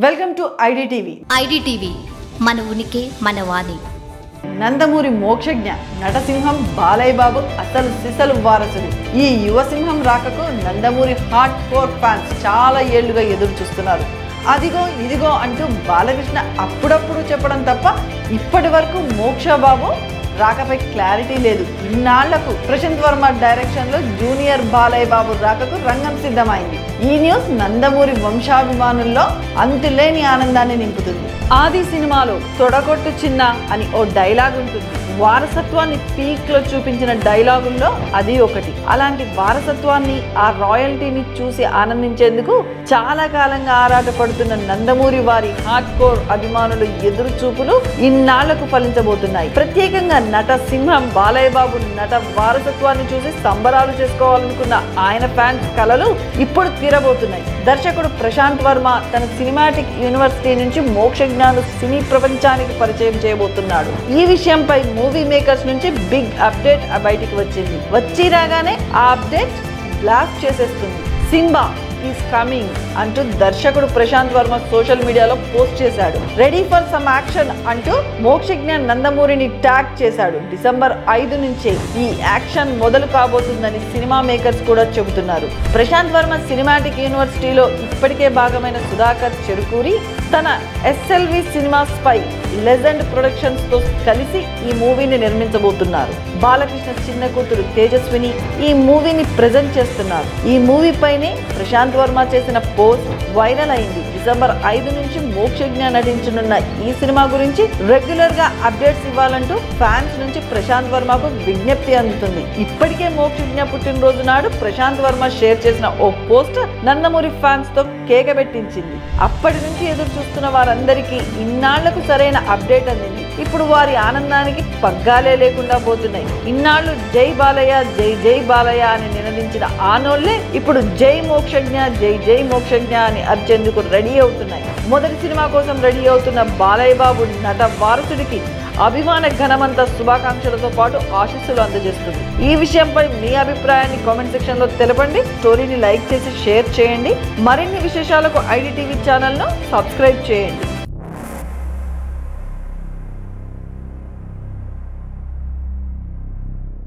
Welcome to IDTV. IDTV మన ఉనికి మన వాణి. నందమూరి మోక్షజ్ఞ నటసింహం బాలయ్య బాబు అసలు సిసలు వారసుడు. ఈ యువసింహం రాకకు నందమూరి హార్డ్ కోర్ ఫ్యాన్స్ చాలా ఏళ్లుగా ఎదురు చూస్తున్నారు. అదిగో ఇదిగో అంటూ బాలకృష్ణ అప్పుడప్పుడు చెప్పడం తప్ప ఇప్పటి వరకు మోక్ష బాబు రాకపై క్లారిటీ లేదు. ఇన్నాళ్లకు ప్రశాంత్ వర్మ డైరెక్షన్ లో జూనియర్ బాలయ్య బాబు రాకకు రంగం సిద్ధమైంది. ఈ న్యూస్ నందమూరి వంశాభిమానుల్లో అంతులేని ఆనందాన్ని నింపుతుంది. ఆది సినిమాలో తొడగొట్టు చిన్న అని ఓ డైలాగ్ ఉంటుంది. వారసత్వాన్ని పీక్ లో చూపించిన డైలాగుల్లో అది ఒకటి. అలాంటి వారసత్వాన్ని, ఆ రాయల్టీని చూసి ఆనందించేందుకు చాలా కాలంగా ఆరాటపడుతున్న నందమూరి వారి హార్డ్ కోర్ అభిమానులు ఎదురు చూపులు ఇన్నాళ్లకు ఫలించబోతున్నాయి. ప్రత్యేకంగా నట సింహం బాలయ్య బాబు నట వారసత్వాన్ని చూసి సంబరాలు చేసుకోవాలనుకున్న ఆయన ఫ్యాన్స్ కలలు ఇప్పుడు తీరబోతున్నాయి. దర్శకుడు ప్రశాంత్ వర్మ తన సినిమాటిక్ యూనివర్సిటీ నుంచి మోక్షజ్ఞను సినీ ప్రపంచానికి పరిచయం చేయబోతున్నాడు. ఈ విషయంపై మూవీ మేకర్స్ నుంచి బిగ్ అప్డేట్ బయటికి వచ్చింది. వచ్చి రాగానే ఆ అప్డేట్ బ్లాస్ట్ చేసేస్తుంది. సింబా ఈస్ కమింగ్ అంటూ దర్శకుడు ప్రశాంత్ వర్మ సోషల్ మీడియాలో పోస్ట్ చేశాడు. రెడీ ఫర్ సమ్ యాక్షన్ అంటూ మోక్షజ్ఞ నందమూరిని ట్యాగ్ చేశాడు. డిసెంబర్ 5 నుంచే ఈ యాక్షన్ మొదలు కాబోతుందని సినిమా మేకర్స్ కూడా చెబుతున్నారు. ప్రశాంత్ వర్మ సినిమాటిక్ యూనివర్సిటీలో ఇప్పటికే భాగమైన సుధాకర్ చెరుకూరి తన ఎస్ఎల్వి సినిమాస్ పై లెజెండ్ ప్రొడక్షన్స్ తో కలిసి ఈ మూవీని నిర్మించబోతున్నారు. బాలకృష్ణ చిన్న కూతురు తేజస్విని ఈ మూవీని ప్రెజెంట్ చేస్తున్నారు. ఈ మూవీ పైనే ప్రశాంత్ వర్మ చేసిన పోస్ట్ వైరల్ అయింది. డిసెంబర్ 5 నుంచి మోక్షజ్ఞ నటించనున్న ఈ సినిమా గురించి రెగ్యులర్ గా అప్డేట్స్ ఇవ్వాలంటూ ఫ్యాన్స్ నుంచి ప్రశాంత్ వర్మకు విజ్ఞప్తి అందుతుంది. ఇప్పటికే మోక్షజ్ఞ పుట్టినరోజు నాడు ప్రశాంత్ వర్మ షేర్ చేసిన ఓ పోస్ట్ నందమూరి ఫ్యాన్స్ తో కేక పెట్టించింది. అప్పటి నుంచి ఎదురు చూస్తున్న వారందరికీ ఇన్నాళ్లకు సరైన అప్డేట్ అందింది. ఇప్పుడు వారి ఆనందానికి పగ్గాలే లేకుండా పోతున్నాయి. ఇన్నాళ్లు జై బాలయ్య జై జై బాలయ్య అని నినదించిన ఆనోళ్లే ఇప్పుడు జై మోక్షజ్ఞ జై జై మోక్షజ్ఞ అని అర్చేందుకు రెడీ అవుతున్నాయి. మొదటి సినిమా కోసం రెడీ అవుతున్న బాలయ్య బాబు నట వారసుడికి అభిమాన ఘనమంతా శుభాకాంక్షలతో పాటు ఆశీస్సులు అందజేస్తుంది. ఈ విషయంపై మీ అభిప్రాయాన్ని కామెంట్ సెక్షన్ లో తెలపండి. స్టోరీని లైక్ చేసి షేర్ చేయండి. మరిన్ని విశేషాలకు ఐడిటీవీ ఛానల్ ను సబ్స్క్రైబ్ చేయండి.